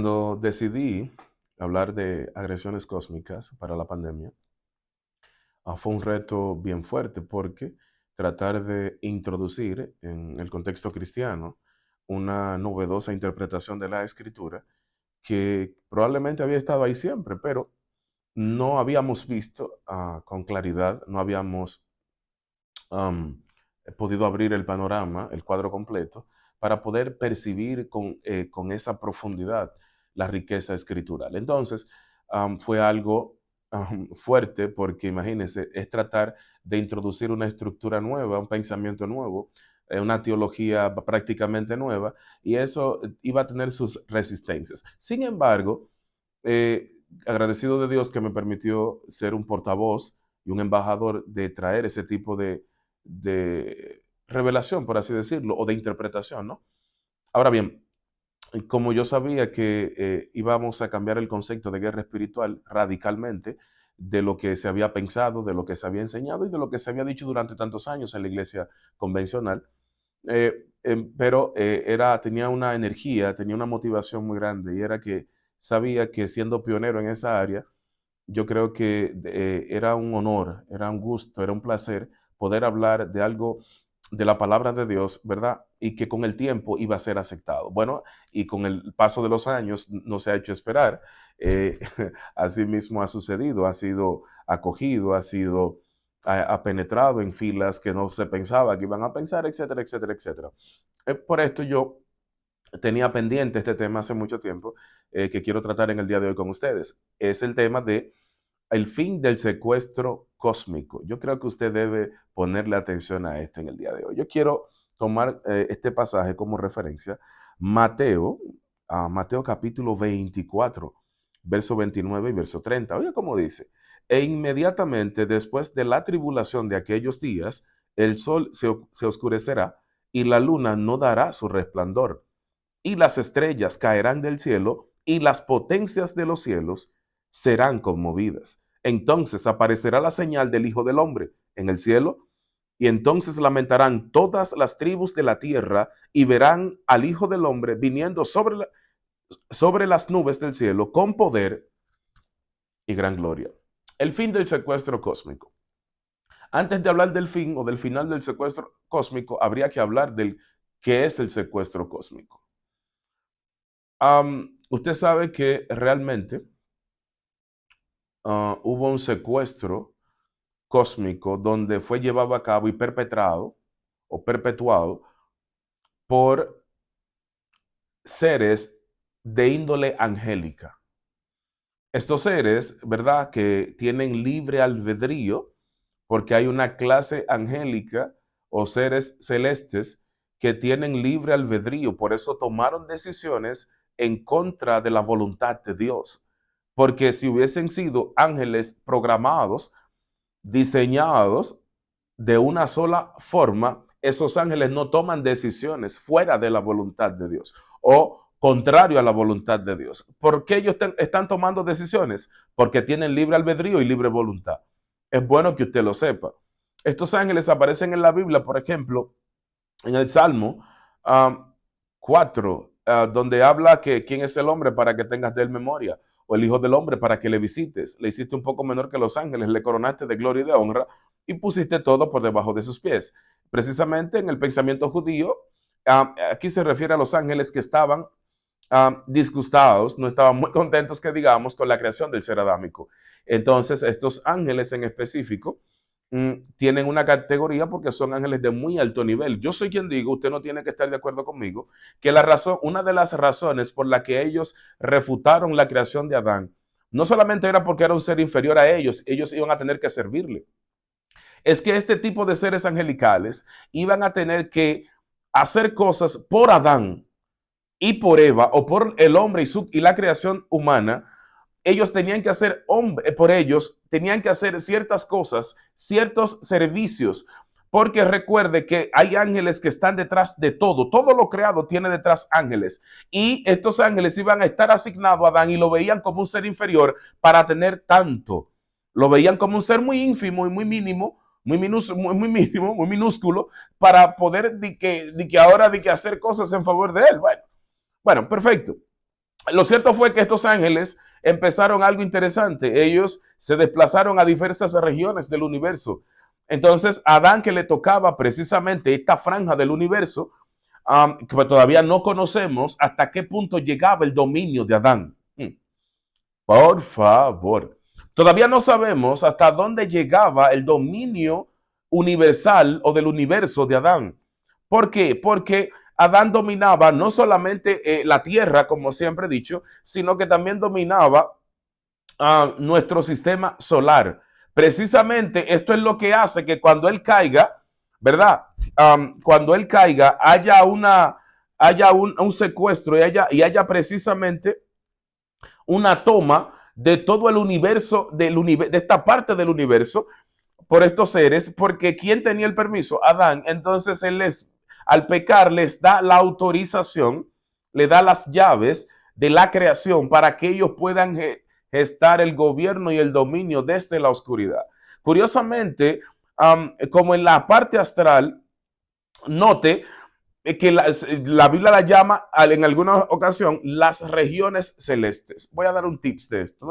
Cuando decidí hablar de agresiones cósmicas para la pandemia, fue un reto bien fuerte porque tratar de introducir en el contexto cristiano una novedosa interpretación de la escritura que probablemente había estado ahí siempre, pero no habíamos visto con claridad, no habíamos am, podido abrir el panorama, el cuadro completo, para poder percibir con esa profundidad la riqueza escritural. Entonces, fue algo fuerte porque imagínense, es tratar de introducir una estructura nueva, un pensamiento nuevo, una teología prácticamente nueva, y eso iba a tener sus resistencias. Sin embargo, agradecido de Dios que me permitió ser un portavoz y un embajador de traer ese tipo de revelación, por así decirlo, o de interpretación, ¿no? Ahora bien, como yo sabía que íbamos a cambiar el concepto de guerra espiritual radicalmente de lo que se había pensado, de lo que se había enseñado y de lo que se había dicho durante tantos años en la iglesia convencional, pero tenía una energía, tenía una motivación muy grande y era que sabía que siendo pionero en esa área, yo creo que era un honor, era un gusto, era un placer poder hablar de algo de la palabra de Dios, ¿verdad? Y que con el tiempo iba a ser aceptado. Bueno, y con el paso de los años no se ha hecho esperar. Eh, Así mismo ha sucedido, ha sido acogido, ha penetrado en filas que no se pensaba que iban a pensar, etcétera, etcétera, etcétera. Por esto yo tenía pendiente este tema hace mucho tiempo que quiero tratar en el día de hoy con ustedes. Es el tema de el fin del secuestro cósmico. Yo creo que usted debe ponerle atención a esto en el día de hoy. Yo quiero tomar este pasaje como referencia. Mateo, Mateo capítulo 24, verso 29 y verso 30. Oye, cómo dice. E inmediatamente después de la tribulación de aquellos días, el sol se oscurecerá y la luna no dará su resplandor y las estrellas caerán del cielo y las potencias de los cielos serán conmovidas. Entonces aparecerá la señal del Hijo del Hombre en el cielo y entonces lamentarán todas las tribus de la tierra y verán al Hijo del Hombre viniendo sobre las nubes del cielo con poder y gran gloria. El fin del secuestro cósmico. Antes de hablar del fin o del final del secuestro cósmico, habría que hablar del qué es el secuestro cósmico. Usted sabe que realmente hubo un secuestro cósmico donde fue llevado a cabo y perpetrado o perpetuado por seres de índole angélica. Estos seres, ¿verdad?, que tienen libre albedrío, porque hay una clase angélica o seres celestes que tienen libre albedrío, por eso tomaron decisiones en contra de la voluntad de Dios. Porque si hubiesen sido ángeles programados, diseñados de una sola forma, esos ángeles no toman decisiones fuera de la voluntad de Dios o contrario a la voluntad de Dios. ¿Por qué ellos están tomando decisiones? Porque tienen libre albedrío y libre voluntad. Es bueno que usted lo sepa. Estos ángeles aparecen en la Biblia, por ejemplo, en el Salmo um, 4, donde habla que quién es el hombre para que tengas de él memoria, o el hijo del hombre para que le visites. Le hiciste un poco menor que los ángeles, le coronaste de gloria y de honra y pusiste todo por debajo de sus pies. Precisamente en el pensamiento judío, aquí se refiere a los ángeles que estaban disgustados, no estaban muy contentos, que digamos, con la creación del ser adámico. Entonces, estos ángeles en específico tienen una categoría porque son ángeles de muy alto nivel. Yo soy quien digo, usted no tiene que estar de acuerdo conmigo, que la razón, una de las razones por la que ellos refutaron la creación de Adán, no solamente era porque era un ser inferior a ellos iban a tener que servirle. Es que este tipo de seres angelicales iban a tener que hacer cosas por Adán y por Eva o por el hombre y la creación humana. Ellos tenían que hacer, por ellos, tenían que hacer ciertas cosas, ciertos servicios, porque recuerde que hay ángeles que están detrás de todo lo creado tiene detrás ángeles, y estos ángeles iban a estar asignados a Adán y lo veían como un ser inferior para tener tanto, lo veían como un ser muy ínfimo y muy mínimo, muy mínimo, muy minúsculo, para poder de que ahora de que hacer cosas en favor de él. Bueno, perfecto. Lo cierto fue que estos ángeles empezaron algo interesante. Ellos se desplazaron a diversas regiones del universo. Entonces, a Adán, que le tocaba precisamente esta franja del universo, que todavía no conocemos hasta qué punto llegaba el dominio de Adán. Por favor. Todavía no sabemos hasta dónde llegaba el dominio universal o del universo de Adán. ¿Por qué? Porque Adán dominaba no solamente la tierra, como siempre he dicho, sino que también dominaba nuestro sistema solar. Precisamente esto es lo que hace que cuando él caiga, ¿verdad? Cuando él caiga, haya un secuestro y haya precisamente una toma de todo el universo, de esta parte del universo, por estos seres, porque ¿quién tenía el permiso? Adán. Entonces al pecar, les da la autorización, le da las llaves de la creación para que ellos puedan gestar el gobierno y el dominio desde la oscuridad. Curiosamente, como en la parte astral, note que la Biblia la llama en alguna ocasión las regiones celestes. Voy a dar un tips de esto.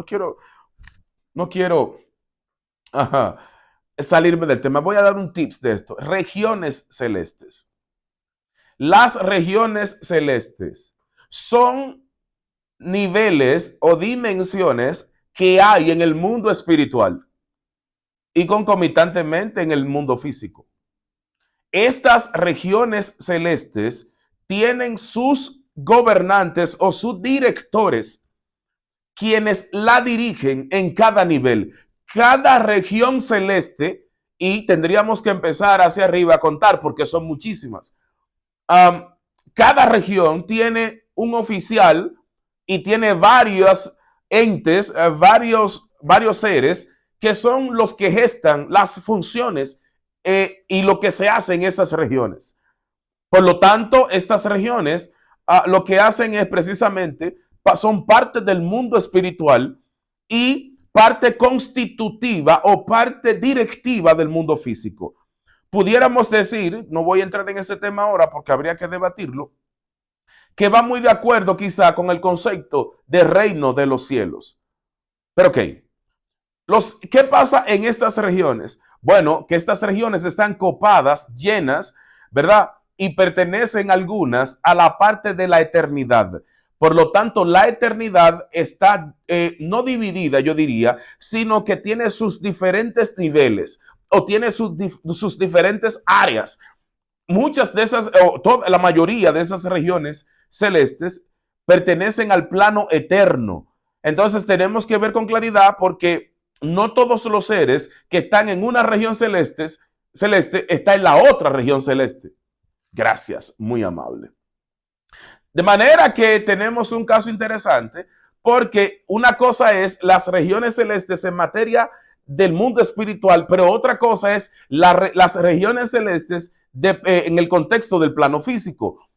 No quiero ajá, salirme del tema. Voy a dar un tips de esto. Regiones celestes. Las regiones celestes son niveles o dimensiones que hay en el mundo espiritual y concomitantemente en el mundo físico. Estas regiones celestes tienen sus gobernantes o sus directores, quienes la dirigen en cada nivel. Cada región celeste, y tendríamos que empezar hacia arriba a contar porque son muchísimas. Cada región tiene un oficial y tiene varios entes, varios seres que son los que gestan las funciones y lo que se hace en esas regiones. Por lo tanto, estas regiones lo que hacen es precisamente, son parte del mundo espiritual y parte constitutiva o parte directiva del mundo físico. Pudiéramos decir, no voy a entrar en ese tema ahora porque habría que debatirlo, que va muy de acuerdo quizá con el concepto de reino de los cielos. Pero ok, ¿qué pasa en estas regiones? Bueno, que estas regiones están copadas, llenas, ¿verdad? Y pertenecen algunas a la parte de la eternidad. Por lo tanto, la eternidad está no dividida, yo diría, sino que tiene sus diferentes niveles o tiene sus diferentes áreas. Muchas de esas, la mayoría de esas regiones celestes pertenecen al plano eterno. Entonces tenemos que ver con claridad porque no todos los seres que están en una región celeste está en la otra región celeste. Gracias, muy amable. De manera que tenemos un caso interesante porque una cosa es las regiones celestes en materia del mundo espiritual, pero otra cosa es las regiones celestes en el contexto del plano físico.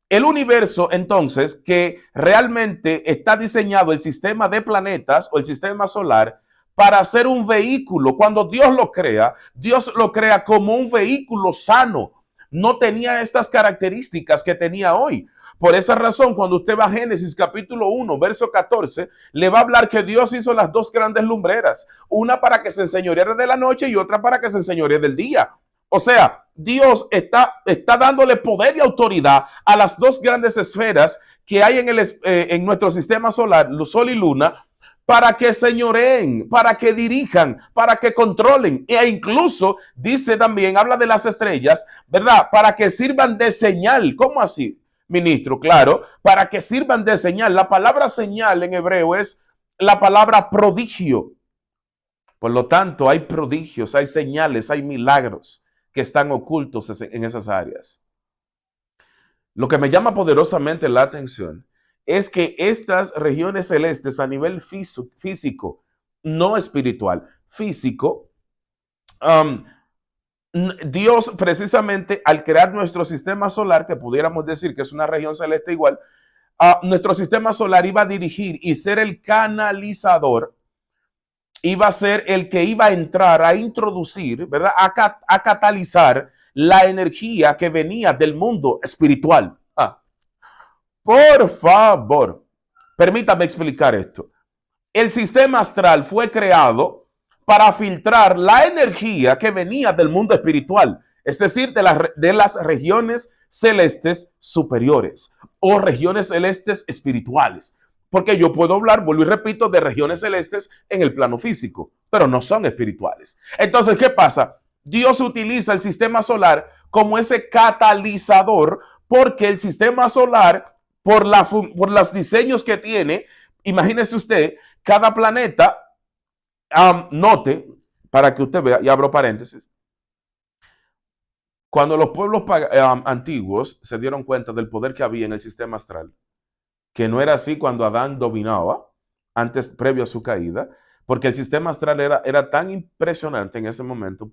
El universo, entonces, que realmente está diseñado el sistema de planetas o el sistema solar para ser un vehículo. Cuando Dios lo crea como un vehículo sano. No tenía estas características que tenía hoy. Por esa razón, cuando usted va a Génesis capítulo 1, verso 14, le va a hablar que Dios hizo las dos grandes lumbreras, una para que se enseñoreara de la noche y otra para que se enseñoree del día. O sea, Dios está dándole poder y autoridad a las dos grandes esferas que hay en nuestro sistema solar, Sol y Luna, para que señoreen, para que dirijan, para que controlen. E incluso dice también, habla de las estrellas, ¿verdad? Para que sirvan de señal. ¿Cómo así, ministro? Claro, para que sirvan de señal. La palabra señal en hebreo es la palabra prodigio. Por lo tanto, hay prodigios, hay señales, hay milagros que están ocultos en esas áreas. Lo que me llama poderosamente la atención es que estas regiones celestes a nivel físico, no espiritual, físico, Dios precisamente al crear nuestro sistema solar, que pudiéramos decir que es una región celeste igual, nuestro sistema solar iba a dirigir y ser el canalizador, iba a ser el que iba a entrar a introducir, ¿verdad? A catalizar la energía que venía del mundo espiritual. Por favor. Permítame explicar esto. El sistema astral fue creado para filtrar la energía que venía del mundo espiritual, es decir, de las regiones celestes superiores o regiones celestes espirituales. Porque yo puedo hablar, vuelvo y repito, de regiones celestes en el plano físico, pero no son espirituales. Entonces, ¿qué pasa? Dios utiliza el sistema solar como ese catalizador porque el sistema solar, por los diseños que tiene, imagínese usted, cada planeta, note, para que usted vea, y abro paréntesis, cuando los pueblos antiguos se dieron cuenta del poder que había en el sistema astral, que no era así cuando Adán dominaba, antes, previo a su caída, porque el sistema astral era tan impresionante en ese momento,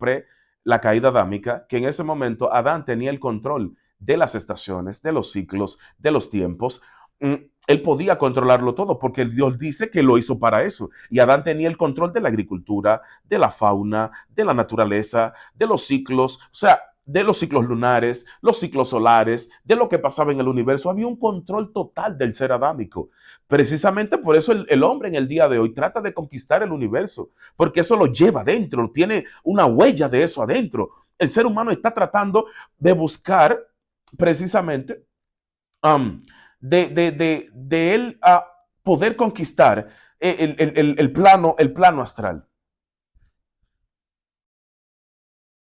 la caída adámica, que en ese momento Adán tenía el control de las estaciones, de los ciclos, de los tiempos. Él podía controlarlo todo porque Dios dice que lo hizo para eso. Y Adán tenía el control de la agricultura, de la fauna, de la naturaleza, de los ciclos, o sea, de los ciclos lunares, los ciclos solares, de lo que pasaba en el universo. Había un control total del ser adámico. Precisamente por eso el hombre en el día de hoy trata de conquistar el universo, porque eso lo lleva adentro, tiene una huella de eso adentro. El ser humano está tratando de buscar precisamente de él poder conquistar el plano astral.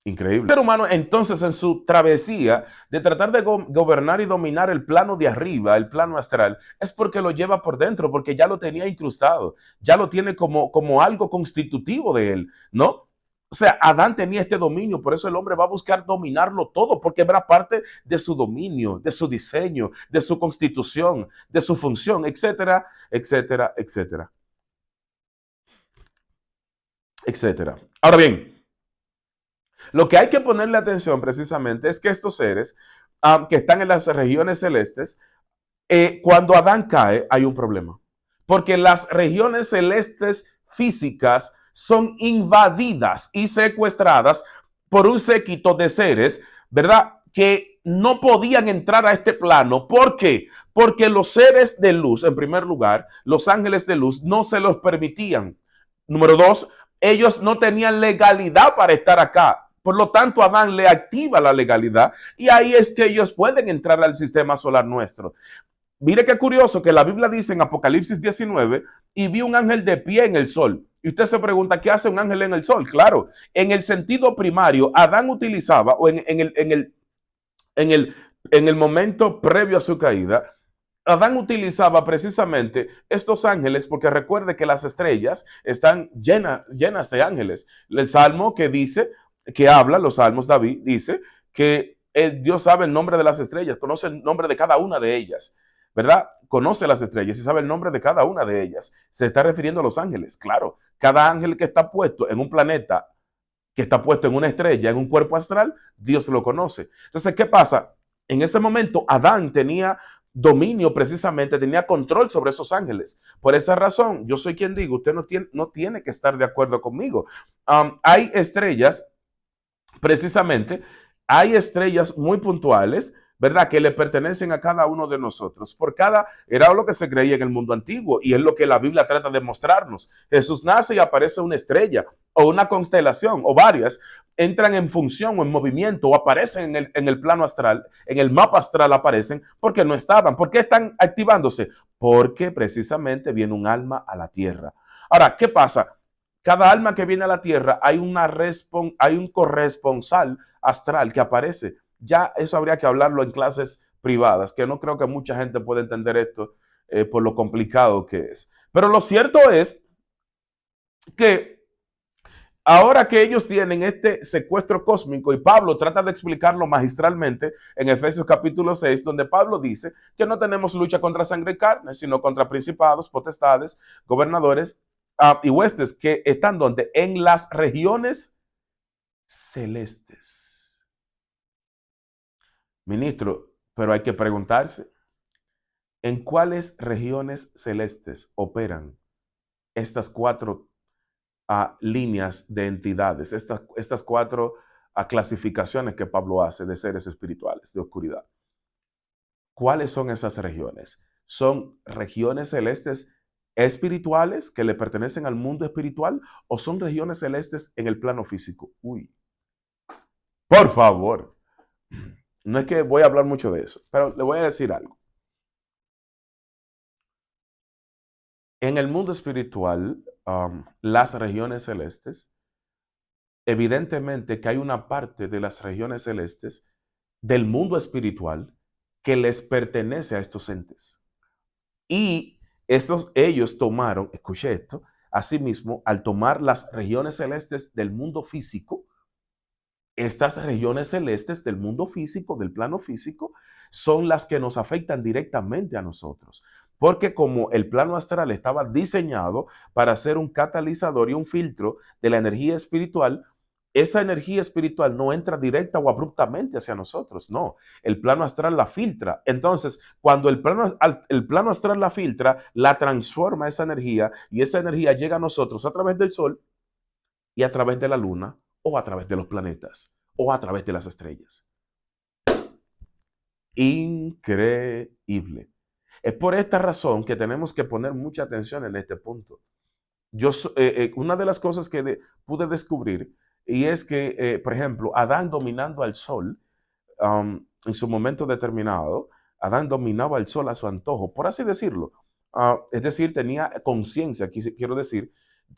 Increíble. El ser humano entonces en su travesía de tratar de gobernar y dominar el plano de arriba, el plano astral, es porque lo lleva por dentro, porque ya lo tenía incrustado, ya lo tiene como algo constitutivo de él, ¿no? O sea, Adán tenía este dominio, por eso el hombre va a buscar dominarlo todo, porque era parte de su dominio, de su diseño, de su constitución, de su función, etcétera, etcétera, etcétera, etcétera. Ahora bien, lo que hay que ponerle atención precisamente es que estos seres que están en las regiones celestes, cuando Adán cae, hay un problema. Porque las regiones celestes físicas son invadidas y secuestradas por un séquito de seres, ¿verdad? Que no podían entrar a este plano. ¿Por qué? Porque los seres de luz, en primer lugar, los ángeles de luz, no se los permitían. Número dos, ellos no tenían legalidad para estar acá. Por lo tanto, Adán le activa la legalidad y ahí es que ellos pueden entrar al sistema solar nuestro. Mire qué curioso que la Biblia dice en Apocalipsis 19, y vi un ángel de pie en el sol. Y usted se pregunta, ¿qué hace un ángel en el sol? Claro, en el sentido primario, Adán utilizaba, o en el momento previo a su caída, Adán utilizaba precisamente estos ángeles porque recuerde que las estrellas están llenas de ángeles. El salmo que dice, que habla, los salmos David, dice que Dios sabe el nombre de las estrellas, conoce el nombre de cada una de ellas, ¿verdad? Conoce las estrellas y sabe el nombre de cada una de ellas. Se está refiriendo a los ángeles, claro. Cada ángel que está puesto en un planeta, que está puesto en una estrella, en un cuerpo astral, Dios lo conoce. Entonces, ¿qué pasa? En ese momento, Adán tenía dominio precisamente, tenía control sobre esos ángeles. Por esa razón, yo soy quien digo, usted no tiene que estar de acuerdo conmigo. Hay estrellas, precisamente, hay estrellas muy puntuales, ¿verdad? Que le pertenecen a cada uno de nosotros. Era lo que se creía en el mundo antiguo y es lo que la Biblia trata de mostrarnos. Jesús nace y aparece una estrella o una constelación o varias, entran en función o en movimiento o aparecen en el plano astral, en el mapa astral aparecen porque no estaban. ¿Por qué están activándose? Porque precisamente viene un alma a la tierra. Ahora, ¿qué pasa? Cada alma que viene a la tierra hay un corresponsal astral que aparece. Ya eso habría que hablarlo en clases privadas, que no creo que mucha gente pueda entender esto por lo complicado que es. Pero lo cierto es que ahora que ellos tienen este secuestro cósmico, y Pablo trata de explicarlo magistralmente en Efesios capítulo 6, donde Pablo dice que no tenemos lucha contra sangre y carne, sino contra principados, potestades, gobernadores y huestes que están donde en las regiones celestes. Ministro, pero hay que preguntarse, ¿en cuáles regiones celestes operan estas cuatro líneas de entidades, estas cuatro clasificaciones que Pablo hace de seres espirituales, de oscuridad? ¿Cuáles son esas regiones? ¿Son regiones celestes espirituales que le pertenecen al mundo espiritual o son regiones celestes en el plano físico? Uy, por favor. No es que voy a hablar mucho de eso, pero le voy a decir algo. En el mundo espiritual, las regiones celestes, evidentemente que hay una parte de las regiones celestes del mundo espiritual que les pertenece a estos entes. Y ellos tomaron, escuche esto, asimismo, al tomar las regiones celestes del mundo físico, estas regiones celestes del mundo físico, del plano físico, son las que nos afectan directamente a nosotros. Porque como el plano astral estaba diseñado para ser un catalizador y un filtro de la energía espiritual, esa energía espiritual no entra directa o abruptamente hacia nosotros, no. El plano astral la filtra. Entonces, cuando el plano astral la filtra, la transforma esa energía y esa energía llega a nosotros a través del sol y a través de la luna o a través de los planetas o a través de las estrellas. Increíble. Es por esta razón que tenemos que poner mucha atención en este punto. Una de las cosas que pude descubrir y es que, por ejemplo, Adán dominando al sol, en su momento determinado, Adán dominaba el sol a su antojo, por así decirlo. Es decir, tenía conciencia, quiero decir,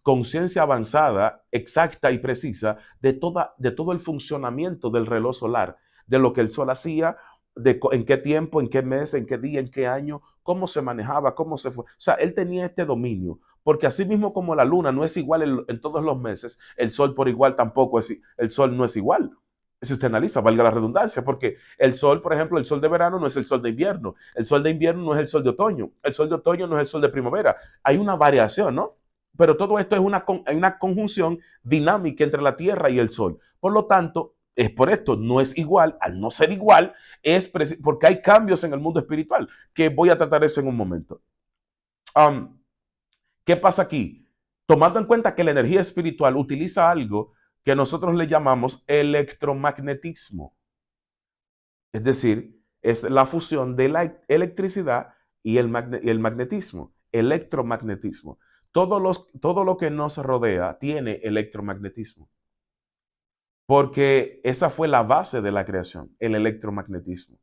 conciencia avanzada, exacta y precisa de todo el funcionamiento del reloj solar, de lo que el sol hacía, en qué tiempo, en qué mes, en qué día, en qué año, cómo se manejaba, cómo se fue. O sea, él tenía este dominio, porque así mismo como la luna no es igual en todos los meses, el sol por igual tampoco el sol no es igual. Si usted analiza, valga la redundancia, porque el sol, por ejemplo, el sol de verano no es el sol de invierno, el sol de invierno no es el sol de otoño, el sol de otoño no es el sol de primavera. Hay una variación, ¿no? Pero todo esto es una conjunción dinámica entre la Tierra y el Sol. Por lo tanto, es por esto, no es igual, al no ser igual, porque hay cambios en el mundo espiritual, que voy a tratar eso en un momento. Um, ¿Qué pasa aquí? Tomando en cuenta que la energía espiritual utiliza algo que nosotros le llamamos electromagnetismo. Es decir, es la fusión de la electricidad y el magnetismo, electromagnetismo. Todo lo que nos rodea tiene electromagnetismo, porque esa fue la base de la creación, el electromagnetismo.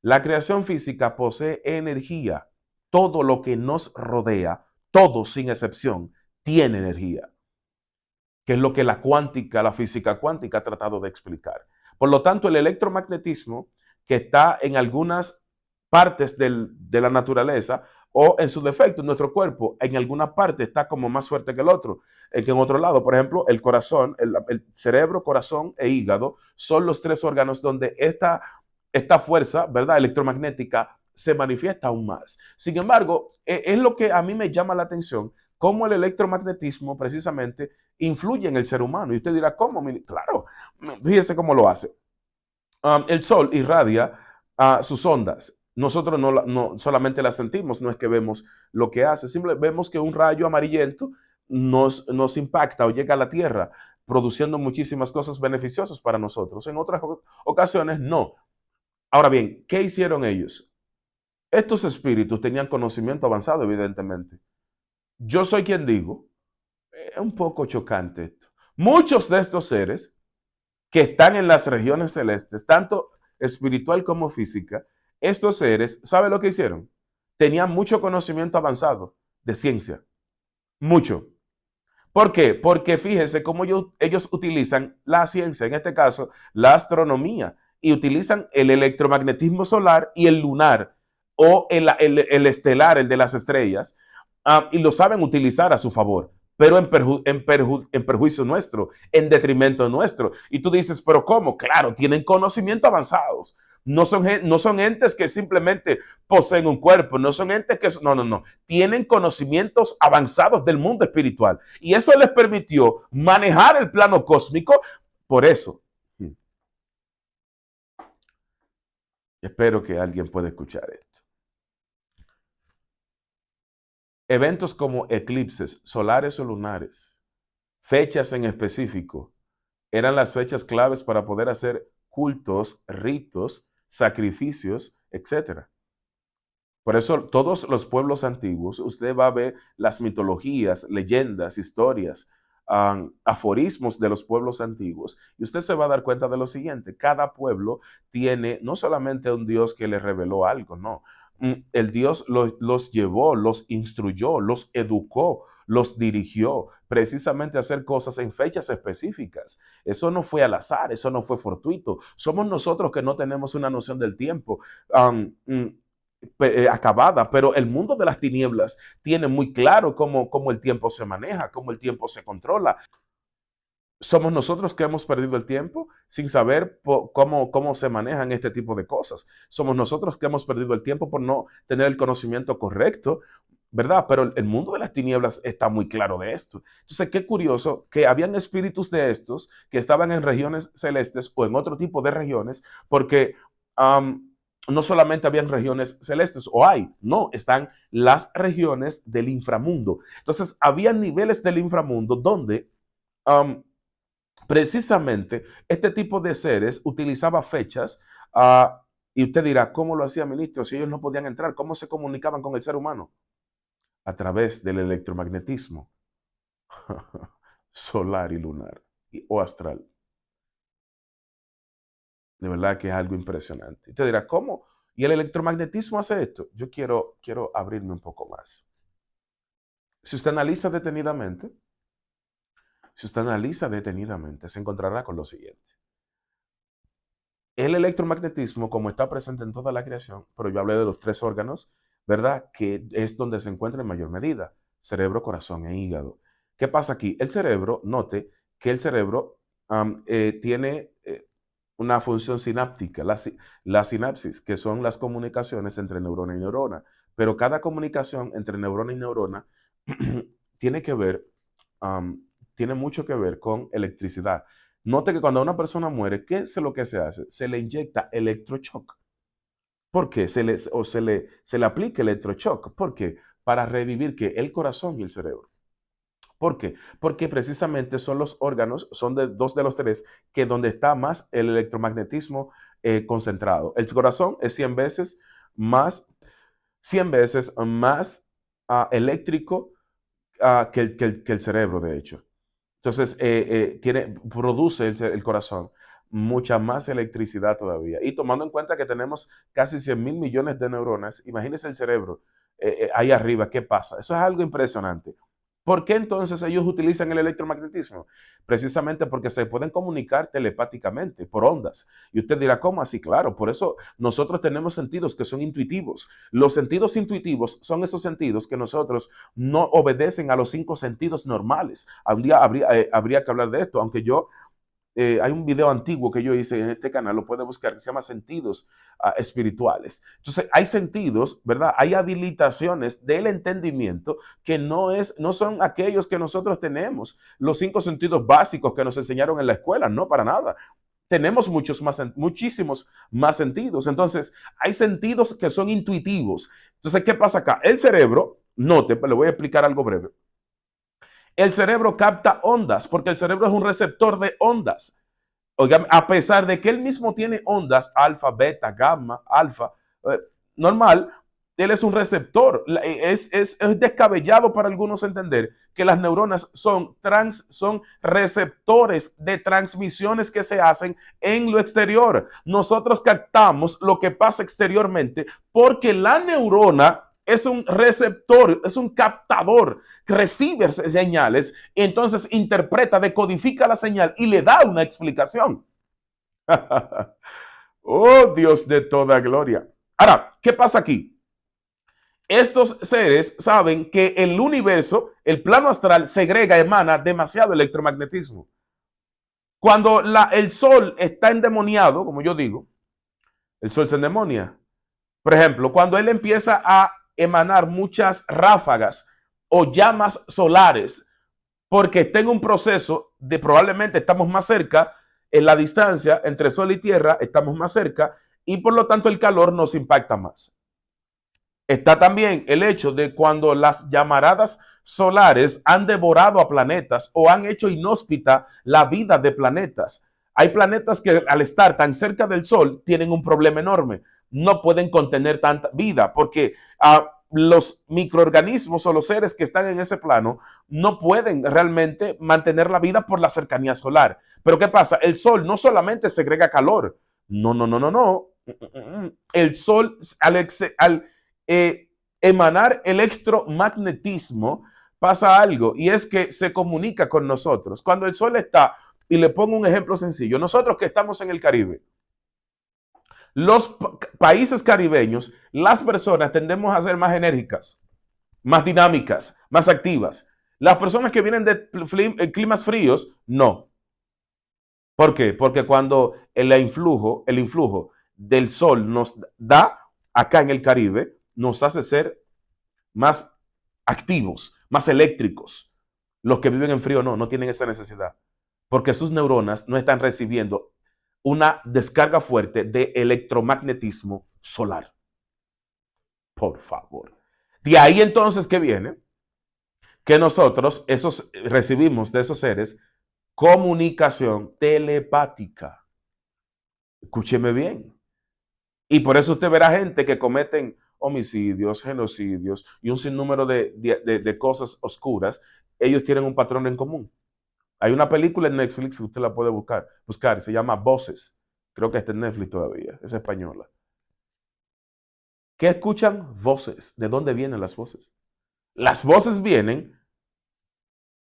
La creación física posee energía. Todo lo que nos rodea, todo sin excepción, tiene energía, que es lo que la física cuántica ha tratado de explicar. Por lo tanto, el electromagnetismo que está en algunas partes de la naturaleza o en su defecto en nuestro cuerpo, en alguna parte está como más fuerte que el otro, que en otro lado. Por ejemplo, el corazón, el cerebro, corazón e hígado son los tres órganos donde esta fuerza, ¿verdad?, electromagnética se manifiesta aún más. Sin embargo, es lo que a mí me llama la atención, cómo el electromagnetismo precisamente influye en el ser humano. Y usted dirá, ¿cómo? Claro, fíjese cómo lo hace. El sol irradia sus ondas. Nosotros no solamente las sentimos, no es que vemos lo que hace, simplemente vemos que un rayo amarillento nos impacta o llega a la Tierra, produciendo muchísimas cosas beneficiosas para nosotros. En otras ocasiones, no. Ahora bien, ¿qué hicieron ellos? Estos espíritus tenían conocimiento avanzado, evidentemente. Yo soy quien digo, es un poco chocante esto. Muchos de estos seres que están en las regiones celestes, tanto espiritual como física, estos seres, ¿sabe lo que hicieron? Tenían mucho conocimiento avanzado de ciencia, mucho. ¿Por qué? Porque fíjense cómo ellos utilizan la ciencia, en este caso la astronomía, y utilizan el electromagnetismo solar y el lunar, o el estelar, el de las estrellas, y lo saben utilizar a su favor, pero en perjuicio nuestro, en detrimento nuestro. Y tú dices, ¿pero cómo? Claro, tienen conocimiento avanzados. No son entes que simplemente poseen un cuerpo, no son entes que... No. Tienen conocimientos avanzados del mundo espiritual. Y eso les permitió manejar el plano cósmico. Por eso, espero que alguien pueda escuchar esto. Eventos como eclipses solares o lunares, fechas en específico, eran las fechas claves para poder hacer cultos, ritos, sacrificios, etcétera. Por eso todos los pueblos antiguos, usted va a ver las mitologías, leyendas, historias, aforismos de los pueblos antiguos, y usted se va a dar cuenta de lo siguiente: cada pueblo tiene no solamente un Dios que le reveló algo, no. El Dios los llevó, los instruyó, los educó, los dirigió precisamente a hacer cosas en fechas específicas. Eso no fue al azar, eso no fue fortuito. Somos nosotros que no tenemos una noción del tiempo. Acabada, pero el mundo de las tinieblas tiene muy claro cómo el tiempo se maneja, cómo el tiempo se controla. Somos nosotros que hemos perdido el tiempo sin saber cómo se manejan este tipo de cosas. Somos nosotros que hemos perdido el tiempo por no tener el conocimiento correcto, ¿verdad? Pero el mundo de las tinieblas está muy claro de esto. Entonces, qué curioso que habían espíritus de estos que estaban en regiones celestes o en otro tipo de regiones, porque no solamente habían regiones celestes, o hay, no, están las regiones del inframundo. Entonces, había niveles del inframundo donde um, precisamente este tipo de seres utilizaba fechas, y usted dirá, ¿cómo lo hacía, ministro? Si ellos no podían entrar, ¿cómo se comunicaban con el ser humano? A través del electromagnetismo solar y lunar o astral. De verdad que es algo impresionante. Usted dirá, ¿cómo? ¿Y el electromagnetismo hace esto? Yo quiero abrirme un poco más. Si usted analiza detenidamente, se encontrará con lo siguiente. El electromagnetismo, como está presente en toda la creación, pero yo hablé de los tres órganos, ¿verdad? Que es donde se encuentra en mayor medida: cerebro, corazón e hígado. ¿Qué pasa aquí? El cerebro, note que el cerebro tiene una función sináptica, la sinapsis, que son las comunicaciones entre neurona y neurona. Pero cada comunicación entre neurona y neurona tiene que ver, um, tiene mucho que ver con electricidad. Note que cuando una persona muere, ¿qué es lo que se hace? Se le inyecta electroshock. ¿Por qué? Se le aplica electroshock. ¿Por qué? Para revivir ¿qué? El corazón y el cerebro. ¿Por qué? Porque precisamente son los órganos, son dos de los tres, que donde está más el electromagnetismo concentrado. El corazón es 100 veces más eléctrico que el cerebro, de hecho. Entonces, produce el corazón mucha más electricidad todavía. Y tomando en cuenta que tenemos casi 100.000 millones de neuronas, imagínense el cerebro ahí arriba, ¿qué pasa? Eso es algo impresionante. ¿Por qué entonces ellos utilizan el electromagnetismo? Precisamente porque se pueden comunicar telepáticamente por ondas. Y usted dirá, ¿cómo así? Claro, por eso nosotros tenemos sentidos que son intuitivos. Los sentidos intuitivos son esos sentidos que nosotros no obedecen a los 5 sentidos normales. Habría que hablar de esto, aunque hay un video antiguo que yo hice en este canal, lo puede buscar, que se llama Sentidos Espirituales. Entonces, hay sentidos, ¿verdad? Hay habilitaciones del entendimiento que no son aquellos que nosotros tenemos, los 5 sentidos básicos que nos enseñaron en la escuela, no, para nada. Tenemos muchísimos más sentidos. Entonces, hay sentidos que son intuitivos. Entonces, ¿qué pasa acá? El cerebro, note, pero le voy a explicar algo breve. El cerebro capta ondas porque el cerebro es un receptor de ondas. Oigan, a pesar de que él mismo tiene ondas alfa, beta, gamma, alfa, eh, normal, él es un receptor. Es descabellado para algunos entender que las neuronas son receptores de transmisiones que se hacen en lo exterior. Nosotros captamos lo que pasa exteriormente porque la neurona es un receptor, es un captador que recibe señales y entonces interpreta, decodifica la señal y le da una explicación. Oh, Dios de toda gloria. Ahora, ¿qué pasa aquí? Estos seres saben que el universo, el plano astral, segrega, emana demasiado electromagnetismo. Cuando el sol está endemoniado, como yo digo, el sol se endemonia. Por ejemplo, cuando él empieza a emanar muchas ráfagas o llamas solares, porque está en un proceso de probablemente estamos más cerca en la distancia entre Sol y Tierra, estamos más cerca y por lo tanto el calor nos impacta más. Está también el hecho de cuando las llamaradas solares han devorado a planetas o han hecho inhóspita la vida de planetas. Hay planetas que al estar tan cerca del Sol tienen un problema enorme no pueden contener tanta vida, porque los microorganismos o los seres que están en ese plano no pueden realmente mantener la vida por la cercanía solar. Pero ¿qué pasa? El sol no solamente segrega calor, no. El sol al emanar electromagnetismo pasa algo, y es que se comunica con nosotros. Cuando el sol está, y le pongo un ejemplo sencillo, nosotros que estamos en el Caribe, los países caribeños, las personas tendemos a ser más enérgicas, más dinámicas, más activas. Las personas que vienen de climas fríos, no. ¿Por qué? Porque cuando el influjo del sol nos da acá en el Caribe, nos hace ser más activos, más eléctricos. Los que viven en frío no tienen esa necesidad, porque sus neuronas no están recibiendo una descarga fuerte de electromagnetismo solar. Por favor. De ahí entonces que viene que nosotros recibimos de esos seres comunicación telepática. Escúcheme bien. Y por eso usted verá gente que cometen homicidios, genocidios y un sinnúmero de cosas oscuras. Ellos tienen un patrón en común. Hay una película en Netflix que usted la puede buscar, se llama Voces. Creo que está en Netflix todavía, es española. ¿Qué escuchan? Voces. ¿De dónde vienen las voces? Las voces vienen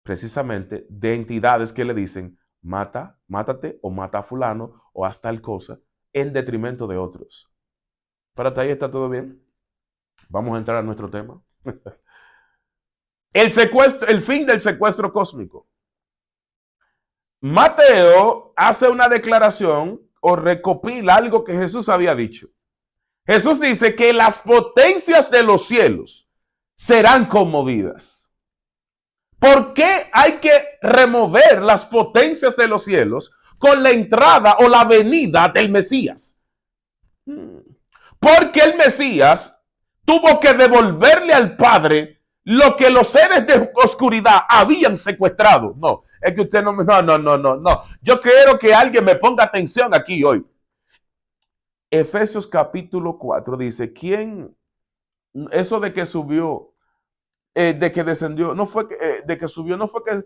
precisamente de entidades que le dicen, mátate o mata a fulano o haz tal cosa, en detrimento de otros. Para hasta ahí está todo bien. Vamos a entrar a nuestro tema. El fin del secuestro cósmico. Mateo hace una declaración o recopila algo que Jesús había dicho. Jesús dice que las potencias de los cielos serán conmovidas. ¿Por qué hay que remover las potencias de los cielos con la entrada o la venida del Mesías? Porque el Mesías tuvo que devolverle al Padre lo que los seres de oscuridad habían secuestrado. No, es que usted no. Yo quiero que alguien me ponga atención aquí hoy. Efesios capítulo 4 dice, eso de que subió, de que descendió, no fue que, de que subió, no fue que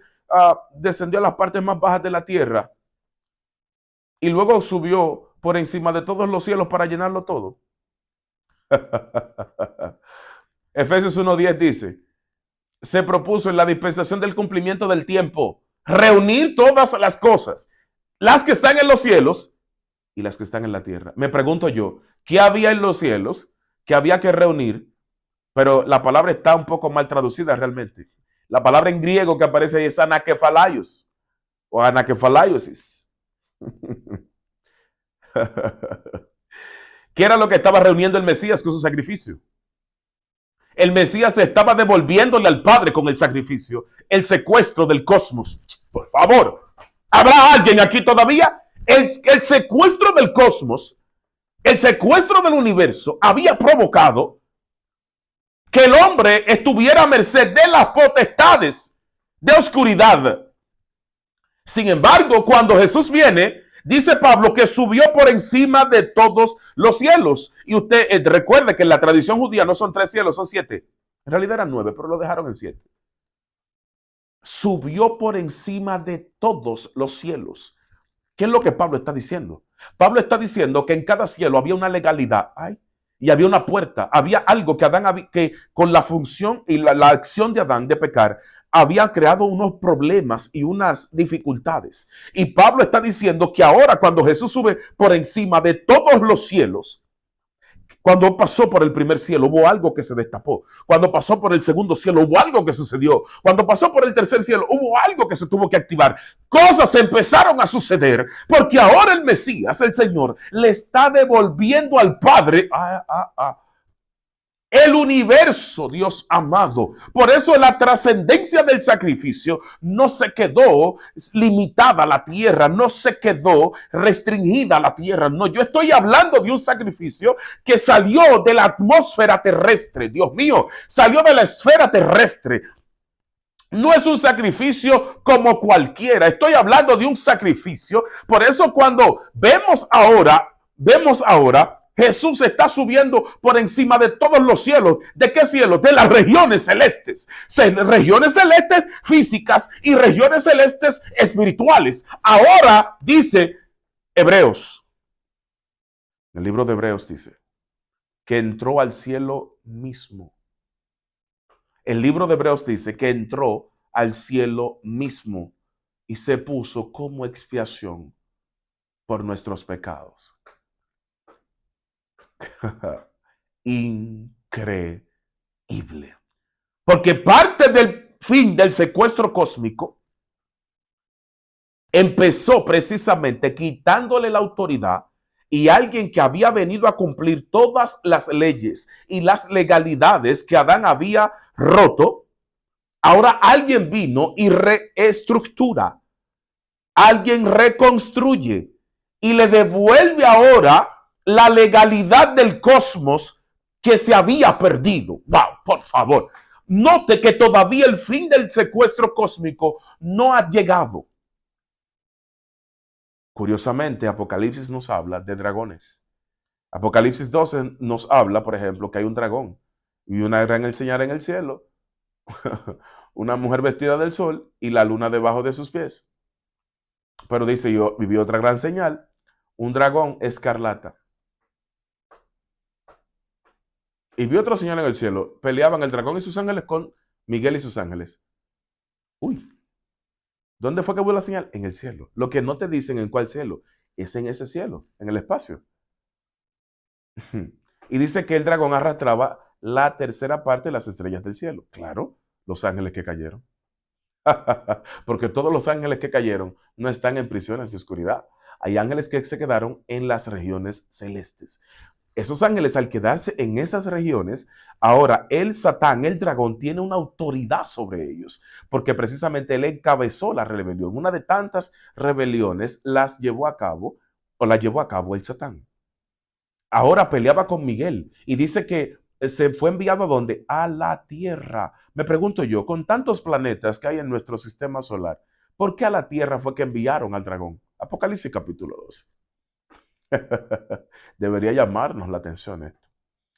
descendió a las partes más bajas de la tierra y luego subió por encima de todos los cielos para llenarlo todo. Efesios 1:10 dice, se propuso en la dispensación del cumplimiento del tiempo reunir todas las cosas, las que están en los cielos y las que están en la tierra. Me pregunto yo, ¿qué había en los cielos que había que reunir? Pero la palabra está un poco mal traducida realmente. La palabra en griego que aparece ahí es anakephalaios o anakephaliosis. ¿Qué era lo que estaba reuniendo el Mesías con su sacrificio? El Mesías estaba devolviéndole al Padre con el sacrificio el secuestro del cosmos. Por favor, ¿habrá alguien aquí todavía? El secuestro del cosmos, el secuestro del universo había provocado que el hombre estuviera a merced de las potestades de oscuridad. Sin embargo, cuando Jesús viene, dice Pablo que subió por encima de todos los cielos. Y usted recuerde que en la tradición judía no son 3 cielos, son 7. En realidad eran 9, pero lo dejaron en 7. Subió por encima de todos los cielos. ¿Qué es lo que Pablo está diciendo? Pablo está diciendo que en cada cielo había una legalidad. Y había una puerta, había algo que Adán, que con la función y la acción de Adán de pecar, había creado unos problemas y unas dificultades. Y Pablo está diciendo que ahora cuando Jesús sube por encima de todos los cielos, cuando pasó por el primer cielo hubo algo que se destapó. Cuando pasó por el segundo cielo hubo algo que sucedió. Cuando pasó por el tercer cielo hubo algo que se tuvo que activar. Cosas empezaron a suceder porque ahora el Mesías, el Señor, le está devolviendo al Padre el universo, Dios amado. Por eso la trascendencia del sacrificio no se quedó limitada a la tierra, no se quedó restringida a la tierra. No, yo estoy hablando de un sacrificio que salió de la atmósfera terrestre. Dios mío, salió de la esfera terrestre. No es un sacrificio como cualquiera. Estoy hablando de un sacrificio. Por eso cuando vemos ahora Jesús está subiendo por encima de todos los cielos. ¿De qué cielos? De las regiones celestes. Regiones celestes físicas y regiones celestes espirituales. Ahora dice Hebreos, el libro de Hebreos dice que entró al cielo mismo. El libro de Hebreos dice que entró al cielo mismo y se puso como expiación por nuestros pecados. Increíble. Porque parte del fin del secuestro cósmico empezó precisamente quitándole la autoridad y alguien que había venido a cumplir todas las leyes y las legalidades que Adán había roto. Ahora alguien vino y reestructura, alguien reconstruye y le devuelve ahora la legalidad del cosmos que se había perdido. ¡Wow! Por favor, note que todavía el fin del secuestro cósmico no ha llegado. Curiosamente, Apocalipsis nos habla de dragones. Apocalipsis 12 nos habla, por ejemplo, que hay un dragón y una gran señal en el cielo, una mujer vestida del sol y la luna debajo de sus pies. Pero dice, yo viví otra gran señal, un dragón escarlata. Y vi otro señal en el cielo, peleaban el dragón y sus ángeles con Miguel y sus ángeles. Uy, ¿dónde fue que hubo la señal? En el cielo. Lo que no te dicen en cuál cielo, es en ese cielo, en el espacio. Y dice que el dragón arrastraba la tercera parte de las estrellas del cielo. Claro, los ángeles que cayeron. Porque todos los ángeles que cayeron no están en prisiones de oscuridad. Hay ángeles que se quedaron en las regiones celestes. Esos ángeles, al quedarse en esas regiones, ahora el Satán, el dragón, tiene una autoridad sobre ellos, porque precisamente él encabezó la rebelión. Una de tantas rebeliones las llevó a cabo, o la llevó a cabo el Satán. Ahora peleaba con Miguel y dice que se fue enviado ¿a dónde? A la Tierra. Me pregunto yo, con tantos planetas que hay en nuestro sistema solar, ¿por qué a la Tierra fue que enviaron al dragón? Apocalipsis capítulo 12. Debería llamarnos la atención esto.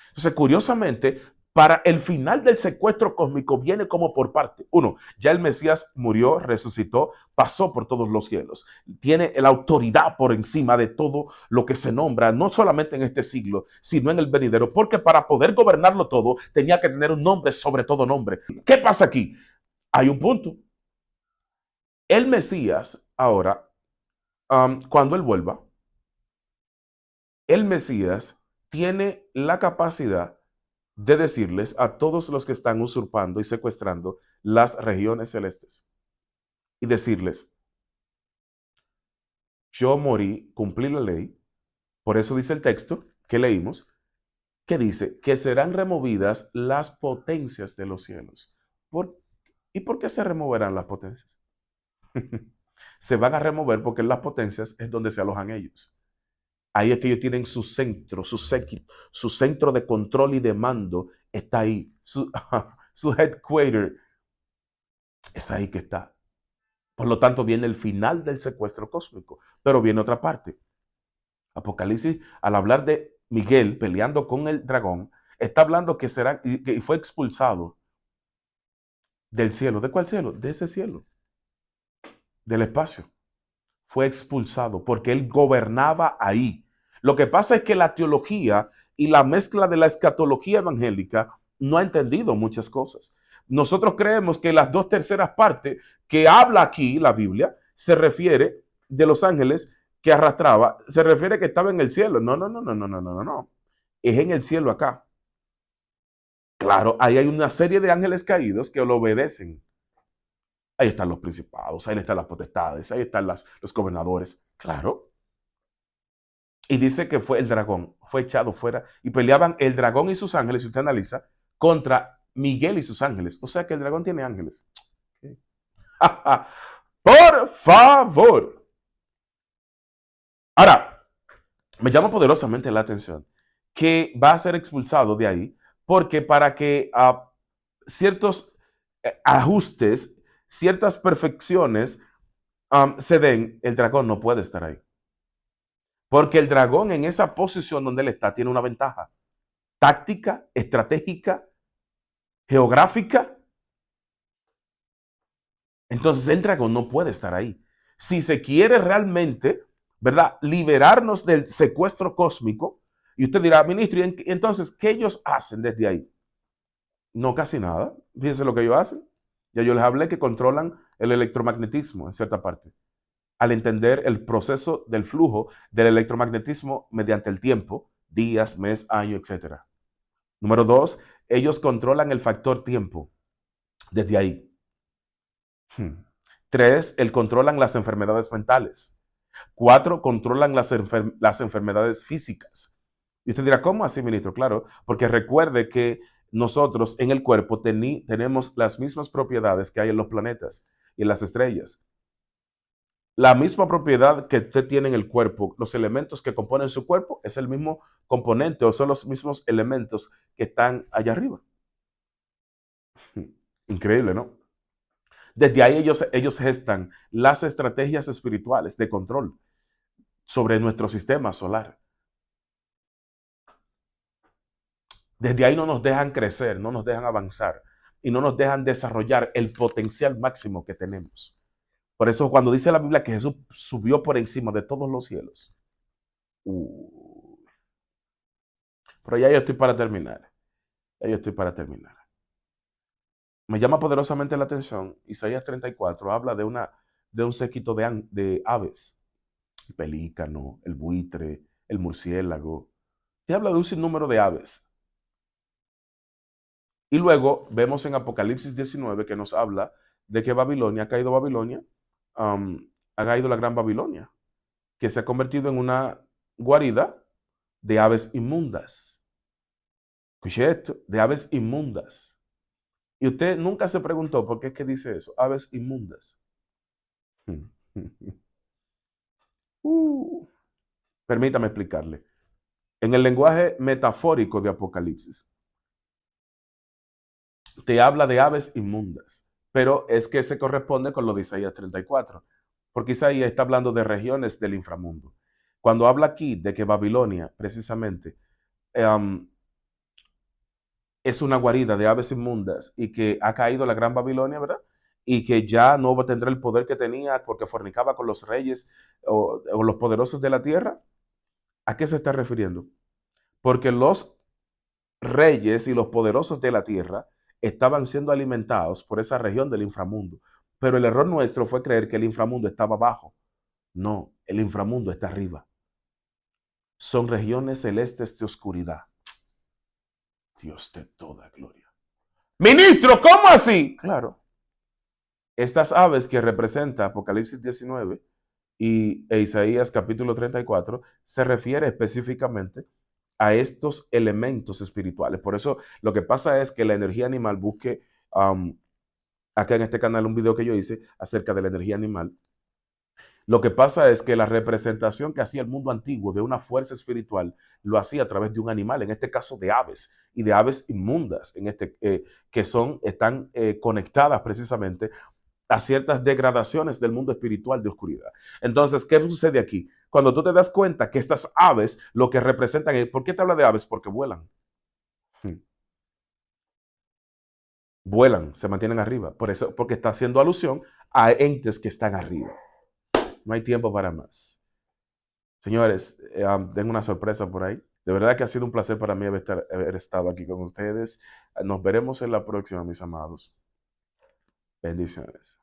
Entonces, curiosamente, para el final del secuestro cósmico viene como por parte. Uno, ya el Mesías murió, resucitó, pasó por todos los cielos. Tiene la autoridad por encima de todo lo que se nombra, no solamente en este siglo, sino en el venidero, porque para poder gobernarlo todo tenía que tener un nombre sobre todo nombre. ¿Qué pasa aquí? Hay un punto. El Mesías, ahora, cuando él vuelva, el Mesías tiene la capacidad de decirles a todos los que están usurpando y secuestrando las regiones celestes y decirles, yo morí, cumplí la ley, por eso dice el texto que leímos, que dice que serán removidas las potencias de los cielos. ¿Y por qué se removerán las potencias? Se van a remover porque en las potencias es donde se alojan ellos. Ahí es que ellos tienen su centro, su centro de control y de mando está ahí. Su headquarter es ahí que está. Por lo tanto, viene el final del secuestro cósmico. Pero viene otra parte. Apocalipsis, al hablar de Miguel peleando con el dragón, está hablando que será, que fue expulsado del cielo. ¿De cuál cielo? De ese cielo. Del espacio. Fue expulsado porque él gobernaba ahí. Lo que pasa es que la teología y la mezcla de la escatología evangélica no ha entendido muchas cosas. Nosotros creemos que las 2/3 partes que habla aquí la Biblia se refiere de los ángeles que arrastraba, se refiere que estaba en el cielo. No, no, no, no, no, no, no, no. Es en el cielo acá. Claro, ahí hay una serie de ángeles caídos que lo obedecen. Ahí están los principados, ahí están las potestades, ahí están los gobernadores. Claro. Y dice que fue el dragón, fue echado fuera y peleaban el dragón y sus ángeles, si usted analiza, contra Miguel y sus ángeles. O sea que el dragón tiene ángeles. Okay. Por favor. Ahora, me llama poderosamente la atención que va a ser expulsado de ahí porque para que ciertos ajustes, ciertas perfecciones se den, el dragón no puede estar ahí. Porque el dragón en esa posición donde él está tiene una ventaja táctica, estratégica, geográfica. Entonces el dragón no puede estar ahí. Si se quiere realmente, ¿verdad?, liberarnos del secuestro cósmico, y usted dirá, ministro, ¿y entonces qué ellos hacen desde ahí? No, casi nada. Fíjense lo que ellos hacen. Ya yo les hablé que controlan el electromagnetismo en cierta parte. Al entender el proceso del flujo del electromagnetismo mediante el tiempo, días, mes, año, etc. Número dos, ellos controlan el factor tiempo desde ahí. Tres, controlan las enfermedades mentales. Cuatro, controlan las enfermedades físicas. Y usted dirá, ¿cómo así, ministro? Claro, porque recuerde que nosotros en el cuerpo tenemos las mismas propiedades que hay en los planetas y en las estrellas. La misma propiedad que usted tiene en el cuerpo, los elementos que componen su cuerpo, es el mismo componente o son los mismos elementos que están allá arriba. Increíble, ¿no? Desde ahí ellos gestan las estrategias espirituales de control sobre nuestro sistema solar. Desde ahí no nos dejan crecer, no nos dejan avanzar y no nos dejan desarrollar el potencial máximo que tenemos. Por eso cuando dice la Biblia que Jesús subió por encima de todos los cielos, pero ya yo estoy para terminar, ya yo estoy para terminar. Me llama poderosamente la atención, Isaías 34 habla de un séquito de aves, el pelícano, el buitre, el murciélago, y habla de un sinnúmero de aves. Y luego vemos en Apocalipsis 19 que nos habla de que Babilonia, ha caído Babilonia, ha caído la gran Babilonia, que se ha convertido en una guarida de aves inmundas. Escuche esto, de aves inmundas. Y usted nunca se preguntó por qué es que dice eso, aves inmundas. Uh, Permítame explicarle. En el lenguaje metafórico de Apocalipsis, te habla de aves inmundas, pero es que se corresponde con lo de Isaías 34, porque Isaías está hablando de regiones del inframundo. Cuando habla aquí de que Babilonia, precisamente, es una guarida de aves inmundas y que ha caído la gran Babilonia, ¿verdad? Y que ya no va a tener el poder que tenía porque fornicaba con los reyes o los poderosos de la tierra. ¿A qué se está refiriendo? Porque los reyes y los poderosos de la tierra estaban siendo alimentados por esa región del inframundo. Pero el error nuestro fue creer que el inframundo estaba abajo. No, el inframundo está arriba. Son regiones celestes de oscuridad. Dios de toda gloria. Ministro, ¿cómo así? Claro. Estas aves que representa Apocalipsis 19 e Isaías capítulo 34 se refiere específicamente a estos elementos espirituales. Por eso lo que pasa es que la energía animal busque, acá en este canal un video que yo hice acerca de la energía animal. Lo que pasa es que la representación que hacía el mundo antiguo de una fuerza espiritual lo hacía a través de un animal, en este caso de aves, y de aves inmundas, que están conectadas precisamente a ciertas degradaciones del mundo espiritual de oscuridad. Entonces, ¿qué sucede aquí? Cuando tú te das cuenta que estas aves lo que representan es, ¿por qué te habla de aves? Porque vuelan. Vuelan, se mantienen arriba. Por eso, porque está haciendo alusión a entes que están arriba. No hay tiempo para más. Señores, tengo una sorpresa por ahí. De verdad que ha sido un placer para mí haber estado aquí con ustedes. Nos veremos en la próxima, mis amados. Bendiciones.